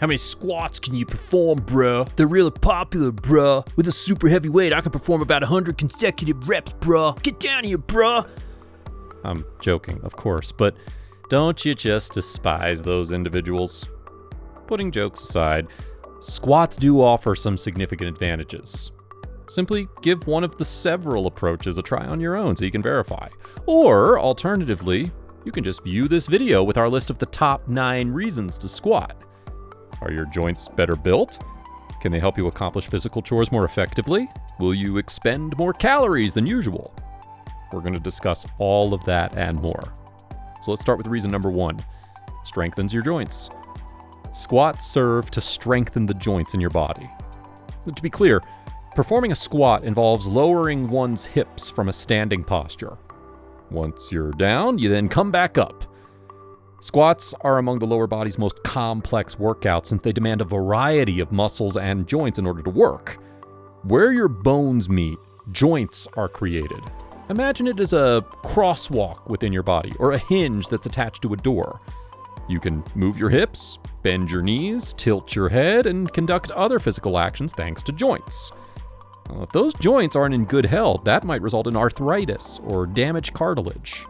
How many squats can you perform, bruh? They're really popular, bruh. With a super heavy weight, I can perform about 100 consecutive reps, bruh. Get down here, bruh. I'm joking, of course, but don't you just despise those individuals? Putting jokes aside, squats do offer some significant advantages. Simply give one of the several approaches a try on your own so you can verify. Or, alternatively, you can just view this video with our list of the top 9 reasons to squat. Are your joints better built? Can they help you accomplish physical chores more effectively? Will you expend more calories than usual? We're going to discuss all of that and more. So let's start with reason number 1. Strengthens your joints. Squats serve to strengthen the joints in your body. To be clear, performing a squat involves lowering one's hips from a standing posture. Once you're down, you then come back up. Squats are among the lower body's most complex workouts since they demand a variety of muscles and joints in order to work. Where your bones meet, joints are created. Imagine it as a crosswalk within your body, or a hinge that's attached to a door. You can move your hips, bend your knees, tilt your head, and conduct other physical actions thanks to joints. Well, if those joints aren't in good health, that might result in arthritis or damaged cartilage.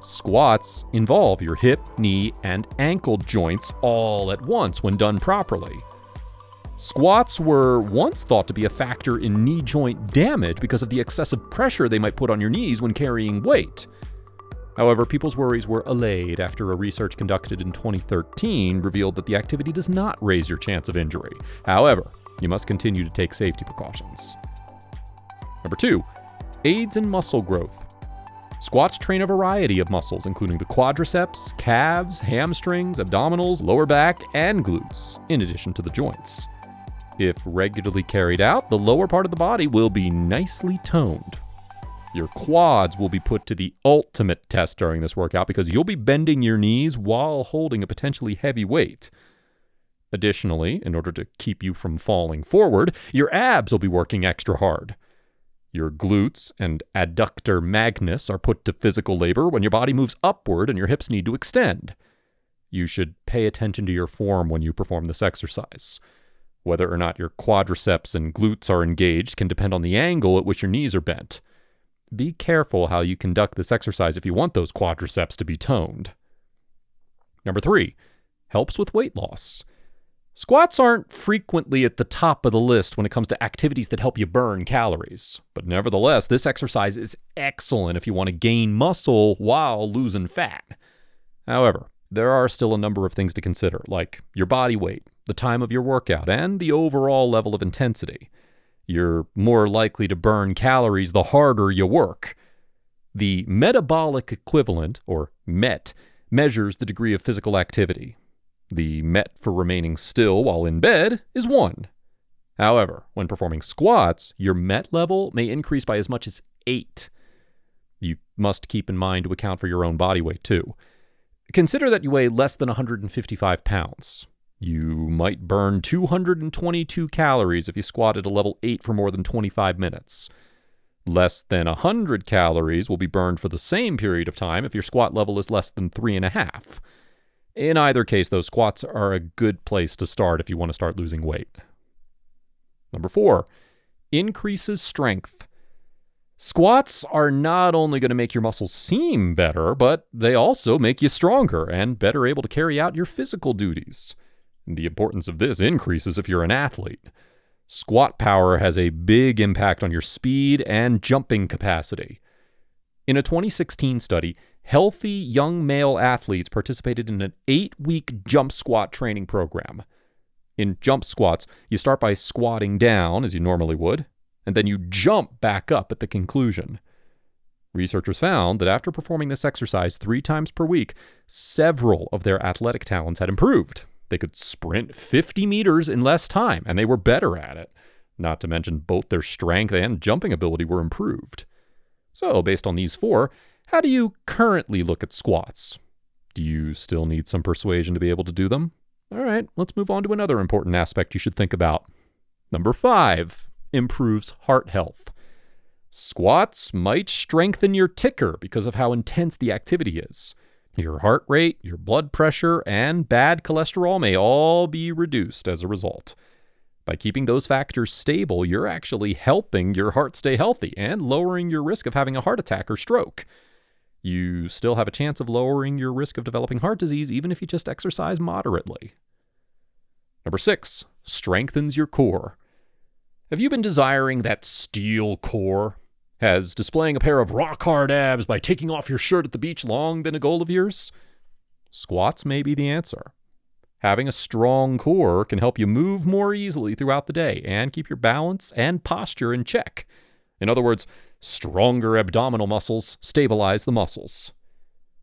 Squats involve your hip, knee, and ankle joints all at once when done properly. Squats were once thought to be a factor in knee joint damage because of the excessive pressure they might put on your knees when carrying weight. However, people's worries were allayed after a research conducted in 2013 revealed that the activity does not raise your chance of injury. However, you must continue to take safety precautions. Number 2, aids in muscle growth. Squats train a variety of muscles, including the quadriceps, calves, hamstrings, abdominals, lower back, and glutes, in addition to the joints. If regularly carried out, the lower part of the body will be nicely toned. Your quads will be put to the ultimate test during this workout because you'll be bending your knees while holding a potentially heavy weight. Additionally, in order to keep you from falling forward, your abs will be working extra hard. Your glutes and adductor magnus are put to physical labor when your body moves upward and your hips need to extend. You should pay attention to your form when you perform this exercise. Whether or not your quadriceps and glutes are engaged can depend on the angle at which your knees are bent. Be careful how you conduct this exercise if you want those quadriceps to be toned. Number 3, helps with weight loss. Squats aren't frequently at the top of the list when it comes to activities that help you burn calories. But nevertheless, this exercise is excellent if you want to gain muscle while losing fat. However, there are still a number of things to consider, like your body weight, the time of your workout, and the overall level of intensity. You're more likely to burn calories the harder you work. The metabolic equivalent, or MET, measures the degree of physical activity. The MET for remaining still while in bed is 1. However, when performing squats, your MET level may increase by as much as 8. You must keep in mind to account for your own body weight too. Consider that you weigh less than 155 pounds. You might burn 222 calories if you squat at a level 8 for more than 25 minutes. Less than 100 calories will be burned for the same period of time if your squat level is less than 3.5. In either case, those squats are a good place to start if you want to start losing weight. Number 4, increases strength. Squats are not only going to make your muscles seem better, but they also make you stronger and better able to carry out your physical duties. The importance of this increases if you're an athlete. Squat power has a big impact on your speed and jumping capacity. In a 2016 study, healthy young male athletes participated in an 8-week jump squat training program. In jump squats, you start by squatting down, as you normally would, and then you jump back up at the conclusion. Researchers found that after performing this exercise 3 times per week, several of their athletic talents had improved. They could sprint 50 meters in less time, and they were better at it. Not to mention both their strength and jumping ability were improved. So, based on these 4, how do you currently look at squats? Do you still need some persuasion to be able to do them? All right, let's move on to another important aspect you should think about. Number 5, improves heart health. Squats might strengthen your ticker because of how intense the activity is. Your heart rate, your blood pressure, and bad cholesterol may all be reduced as a result. By keeping those factors stable, you're actually helping your heart stay healthy and lowering your risk of having a heart attack or stroke. You still have a chance of lowering your risk of developing heart disease even if you just exercise moderately. Number 6, strengthens your core. Have you been desiring that steel core? Has displaying a pair of rock-hard abs by taking off your shirt at the beach long been a goal of yours? Squats may be the answer. Having a strong core can help you move more easily throughout the day and keep your balance and posture in check. In other words, stronger abdominal muscles stabilize the muscles.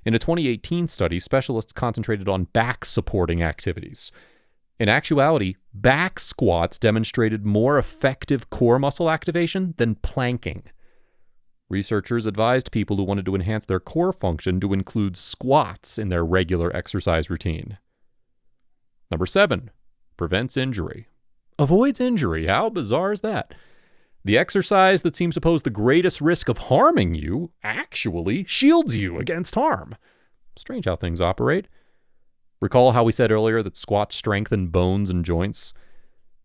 In a 2018 study, specialists concentrated on back-supporting activities. In actuality, back squats demonstrated more effective core muscle activation than planking. Researchers advised people who wanted to enhance their core function to include squats in their regular exercise routine. Number 7, prevents injury. Avoids injury. How bizarre is that? The exercise that seems to pose the greatest risk of harming you actually shields you against harm. Strange how things operate. Recall how we said earlier that squats strengthen bones and joints?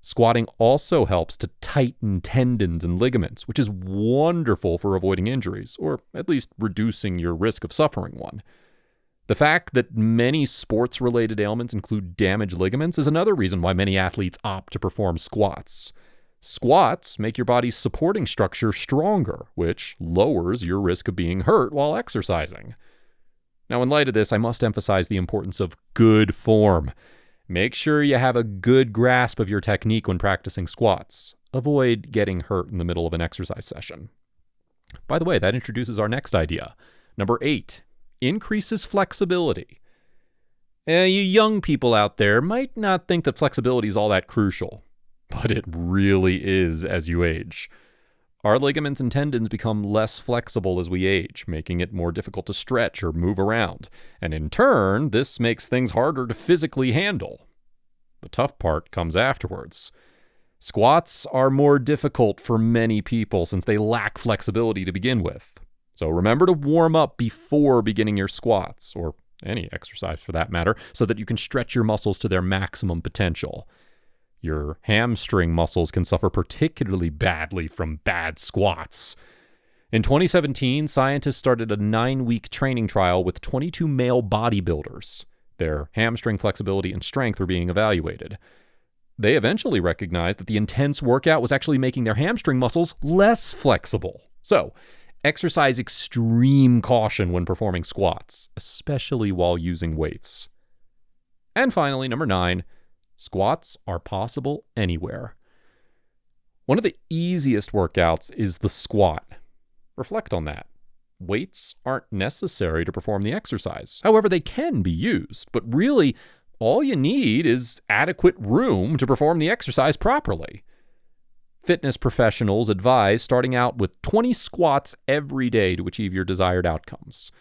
Squatting also helps to tighten tendons and ligaments, which is wonderful for avoiding injuries, or at least reducing your risk of suffering one. The fact that many sports-related ailments include damaged ligaments is another reason why many athletes opt to perform squats. Squats make your body's supporting structure stronger, which lowers your risk of being hurt while exercising. Now, in light of this, I must emphasize the importance of good form. Make sure you have a good grasp of your technique when practicing squats. Avoid getting hurt in the middle of an exercise session. By the way, that introduces our next idea. Number 8, increases flexibility. You young people out there might not think that flexibility is all that crucial, but it really is as you age. Our ligaments and tendons become less flexible as we age, making it more difficult to stretch or move around. And in turn, this makes things harder to physically handle. The tough part comes afterwards. Squats are more difficult for many people since they lack flexibility to begin with. So remember to warm up before beginning your squats, or any exercise for that matter, so that you can stretch your muscles to their maximum potential. Your hamstring muscles can suffer particularly badly from bad squats. In 2017, scientists started a 9-week training trial with 22 male bodybuilders. Their hamstring flexibility and strength were being evaluated. They eventually recognized that the intense workout was actually making their hamstring muscles less flexible. So, exercise extreme caution when performing squats, especially while using weights. And finally, number 9, squats are possible anywhere. One of the easiest workouts is the squat. Reflect on that. Weights aren't necessary to perform the exercise. However, they can be used, but really, all you need is adequate room to perform the exercise properly. Fitness professionals advise starting out with 20 squats every day to achieve your desired outcomes.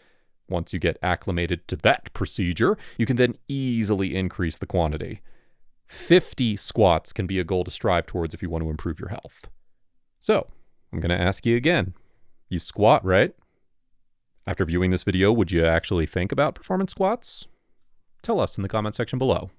Once you get acclimated to that procedure, you can then easily increase the quantity. 50 squats can be a goal to strive towards if you want to improve your health. So, I'm going to ask you again. You squat, right? After viewing this video, would you actually think about performing squats? Tell us in the comment section below.